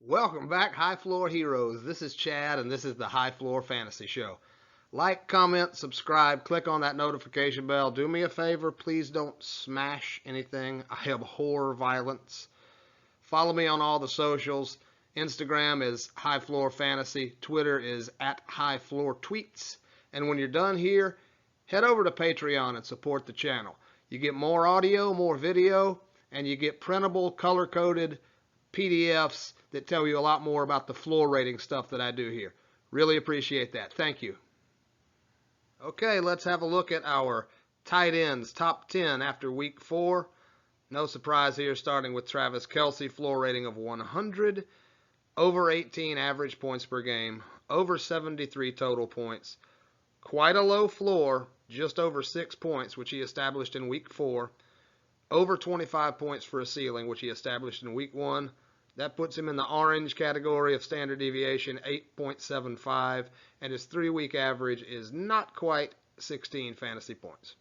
Welcome back, High Floor Heroes. This is Chad, and this is the High Floor Fantasy Show. Like, comment, subscribe, click on that notification bell. Do me a favor, please don't smash anything. I abhor violence. Follow me on all the socials. Instagram is High Floor Fantasy. Twitter is at High Floor Tweets. And when you're done here, head over to Patreon and support the channel. You get more audio, more video, and you get printable, color-coded PDFs that tell you a lot more about the floor rating stuff that I do here. Really appreciate that. Thank you. Okay, let's have a look at our tight ends, top 10 after week 4. No surprise here, starting with Travis Kelce, floor rating of 100, over 18 average points per game, over 73 total points. Quite a low floor, just over 6 points, which he established in week 4. Over 25 points for a ceiling, which he established in week 1. That puts him in the orange category of standard deviation, 8.75, and his 3-week average is not quite 16 fantasy points.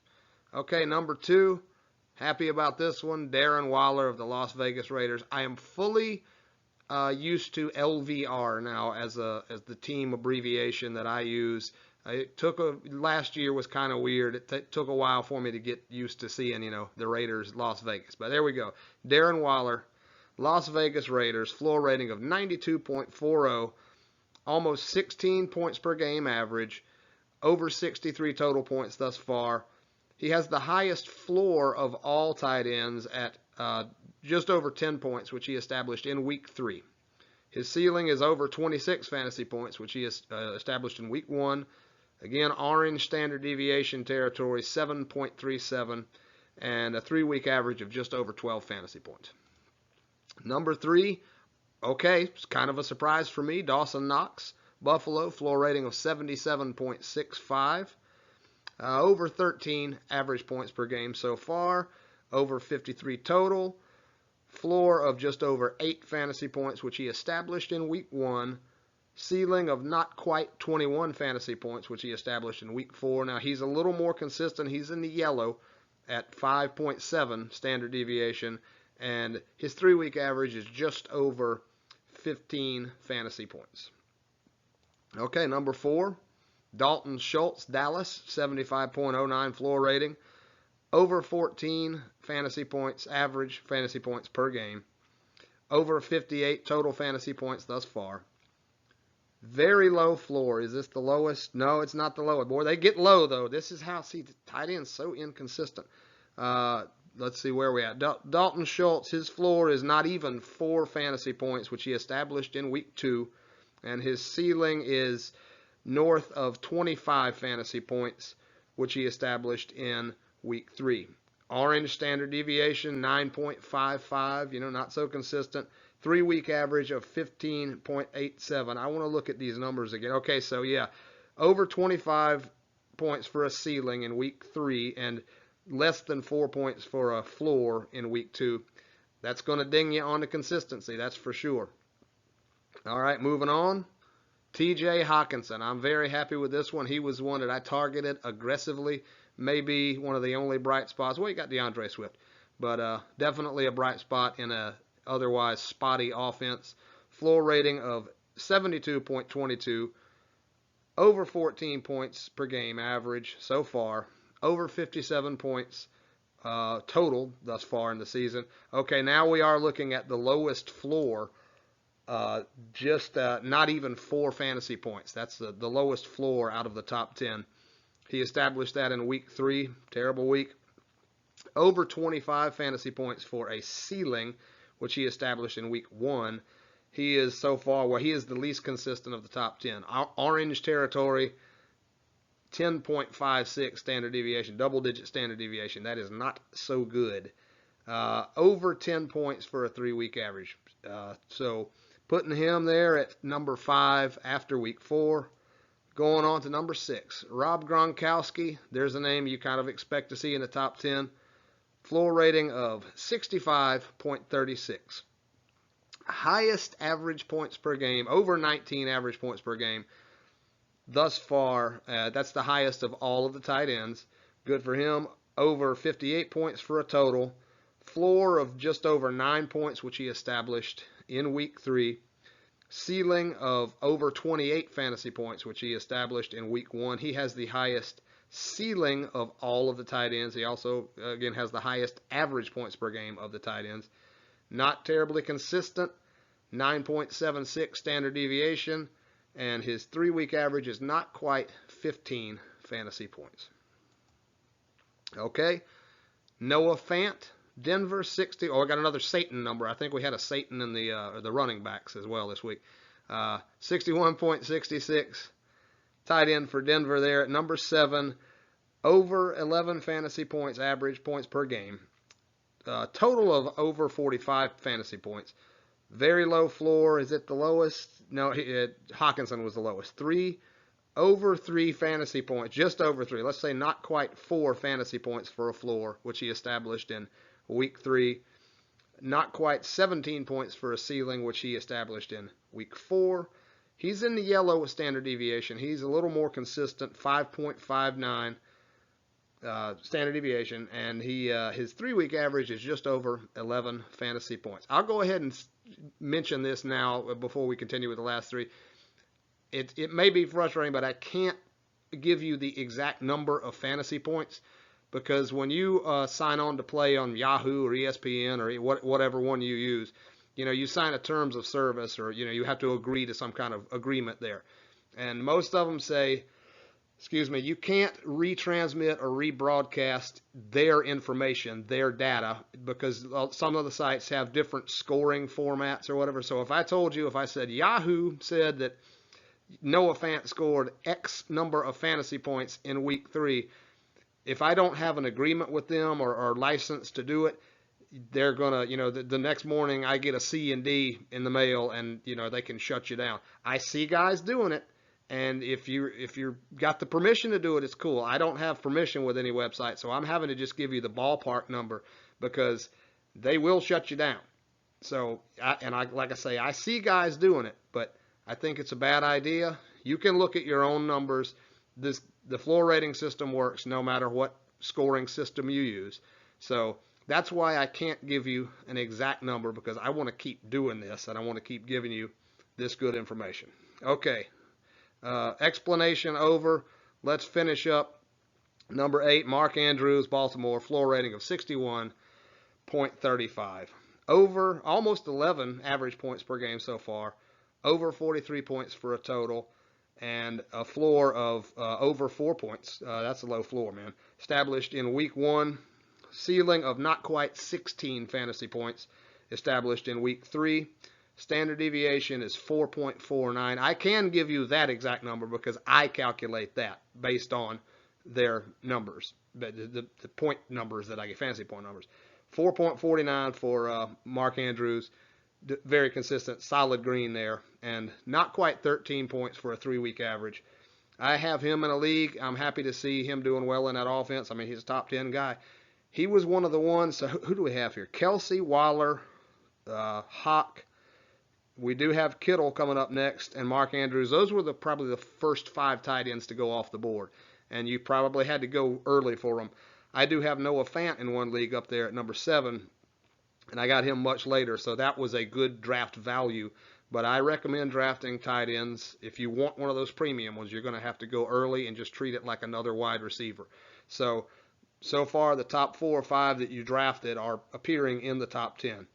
Okay, number 2, happy about this one, Darren Waller of the Las Vegas Raiders. I am fully used to LVR now as the team abbreviation that I use. Last year was kind of weird. It took a while for me to get used to seeing, the Raiders, Las Vegas. But there we go. Darren Waller, Las Vegas Raiders, floor rating of 92.40, almost 16 points per game average, over 63 total points thus far. He has the highest floor of all tight ends at just over 10 points, which he established in week 3. His ceiling is over 26 fantasy points, which he established in week 1. Again, orange standard deviation territory, 7.37, and a 3-week average of just over 12 fantasy points. Number 3, okay, it's kind of a surprise for me, Dawson Knox, Buffalo, floor rating of 77.65, over 13 average points per game so far, over 53 total, floor of just over 8 fantasy points, which he established in week 1, ceiling of not quite 21 fantasy points, which he established in week 4. Now, he's a little more consistent. He's in the yellow at 5.7 standard deviation, and his 3-week average is just over 15 fantasy points. Okay, number 4, Dalton Schultz, Dallas, 75.09 floor rating, over 14 fantasy points, average fantasy points per game, over 58 total fantasy points thus far. Very low floor. Is this the lowest? No, it's not the lowest. Boy, they get low, though. This is how, see, the tight end's so inconsistent. Let's see where we're at. Dalton Schultz, his floor is not even 4 fantasy points, which he established in week 2. And his ceiling is north of 25 fantasy points, which he established in week 3. Orange standard deviation, 9.55, not so consistent. 3-week average of 15.87. I want to look at these numbers again. Okay, so yeah, over 25 points for a ceiling in week 3 and less than 4 points for a floor in week 2. That's going to ding you on the consistency, that's for sure. All right, moving on. TJ Hockenson. I'm very happy with this one. He was one that I targeted aggressively. Maybe one of the only bright spots. Well, you got DeAndre Swift, but definitely a bright spot in a otherwise spotty offense. Floor rating of 72.22, over 14 points per game average so far, over 57 points total thus far in the season. Okay, now we are looking at the lowest floor, just not even 4 fantasy points. That's the lowest floor out of the top 10. He established that in week 3, terrible week. Over 25 fantasy points for a ceiling, which he established in week 1. He is so far, well, he is the least consistent of the top 10. Orange territory, 10.56 standard deviation, double-digit standard deviation. That is not so good. Over 10 points for a 3-week average. So putting him there at number 5 after week 4. Going on to number 6, Rob Gronkowski. There's a name you kind of expect to see in the top 10. Floor rating of 65.36. Highest average points per game, over 19 average points per game thus far. That's the highest of all of the tight ends. Good for him. Over 58 points for a total. Floor of just over 9 points, which he established in week 3. ceiling of over 28 fantasy points, which he established in week 1. He has the highest ceiling of all of the tight ends. He also, again, has the highest average points per game of the tight ends. Not terribly consistent, 9.76 standard deviation, and his 3-week average is not quite 15 fantasy points. Okay, Noah Fant, Denver 60. Oh, I got another Satan number. I think we had a Satan in the running backs as well this week. 61.66. Tight end for Denver there at number 7. Over 11 fantasy points, average points per game. Total of over 45 fantasy points. Very low floor. Is it the lowest? No, Hockenson was the lowest. Over 3 fantasy points, just over 3. Let's say not quite 4 fantasy points for a floor, which he established in week 3. Not quite 17 points for a ceiling, which he established in week 4. He's in the yellow with standard deviation. He's a little more consistent, 5.59 standard deviation, and his 3-week average is just over 11 fantasy points. I'll go ahead and mention this now before we continue with the last 3. It may be frustrating, but I can't give you the exact number of fantasy points because when you sign on to play on Yahoo or ESPN or whatever one you use, you sign a terms of service or, you have to agree to some kind of agreement there. And most of them say, you can't retransmit or rebroadcast their information, their data, because some of the sites have different scoring formats or whatever. So if I said Yahoo said that Noah Fant scored X number of fantasy points in week 3. If I don't have an agreement with them or license to do it, they're going to, the next morning I get a C and D in the mail and, they can shut you down. I see guys doing it. And if you got the permission to do it, it's cool. I don't have permission with any website, so I'm having to just give you the ballpark number because they will shut you down. So, like I say, I see guys doing it, but I think it's a bad idea. You can look at your own numbers. The floor rating system works no matter what scoring system you use. So that's why I can't give you an exact number because I want to keep doing this and I want to keep giving you this good information. Okay, explanation over. Let's finish up. Number 8, Mark Andrews, Baltimore, floor rating of 61.35. Over almost 11 average points per game so far. Over 43 points for a total, and a floor of over 4 points. That's a low floor, man. Established in week 1. Ceiling of not quite 16 fantasy points. Established in week 3. Standard deviation is 4.49. I can give you that exact number because I calculate that based on their numbers, the point numbers that I get, fantasy point numbers. 4.49 for Mark Andrews. Very consistent, solid green there, and not quite 13 points for a 3-week average. I have him in a league. I'm happy to see him doing well in that offense. I mean, he's a top 10 guy. He was one of the ones. So who do we have here? Kelce, Waller, Hawk. We do have Kittle coming up next, and Mark Andrews. Those were probably the first 5 tight ends to go off the board, and you probably had to go early for them. I do have Noah Fant in one league up there at number 7. And I got him much later, so that was a good draft value. But I recommend drafting tight ends. If you want one of those premium ones, you're going to have to go early and just treat it like another wide receiver. So far, the top 4 or 5 that you drafted are appearing in the top 10.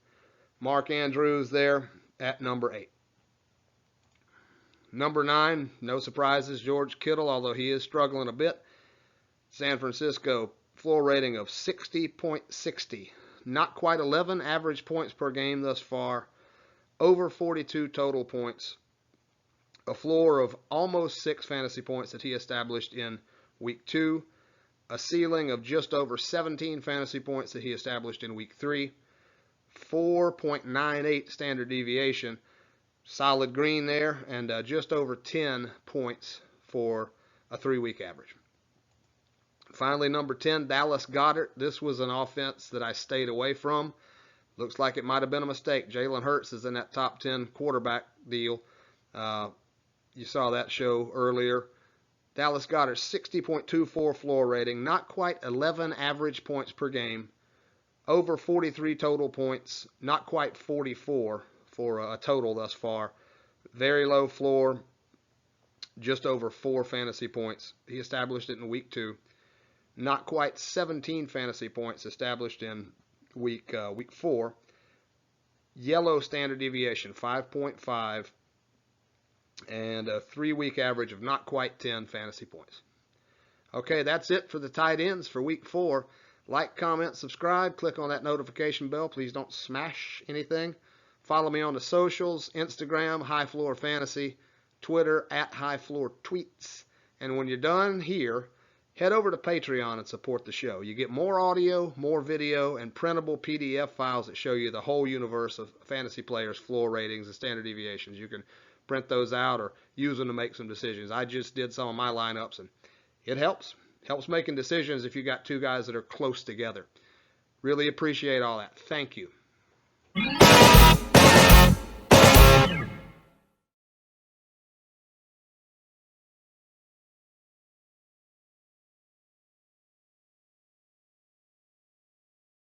Mark Andrews there at number 8. Number 9, no surprises, George Kittle, although he is struggling a bit. San Francisco, floor rating of 60.60. Not quite 11 average points per game thus far. Over 42 total points. A floor of almost 6 fantasy points that he established in week 2. A ceiling of just over 17 fantasy points that he established in week 3. 4.98 standard deviation. Solid green there, and just over 10 points for a 3-week average. Finally, number 10, Dallas Goedert. This was an offense that I stayed away from. Looks like it might have been a mistake. Jalen Hurts is in that top 10 quarterback deal. You saw that show earlier. Dallas Goedert, 60.24 floor rating. Not quite 11 average points per game. Over 43 total points. Not quite 44 for a total thus far. Very low floor, just over 4 fantasy points. He established it in week 2. Not quite 17 fantasy points established in week 4. Yellow standard deviation 5.5, and a 3-week average of not quite 10 fantasy points. Okay, that's it for the tight ends for week 4. Like, comment, subscribe, click on that notification bell. Please don't smash anything. Follow me on the socials, Instagram, High Floor Fantasy, Twitter, @HighFloorTweets. And when you're done here, head over to Patreon and support the show. You get more audio, more video, and printable PDF files that show you the whole universe of fantasy players' floor ratings and standard deviations. You can print those out or use them to make some decisions. I just did some of my lineups, and it helps. Helps making decisions if you got 2 guys that are close together. Really appreciate all that. Thank you.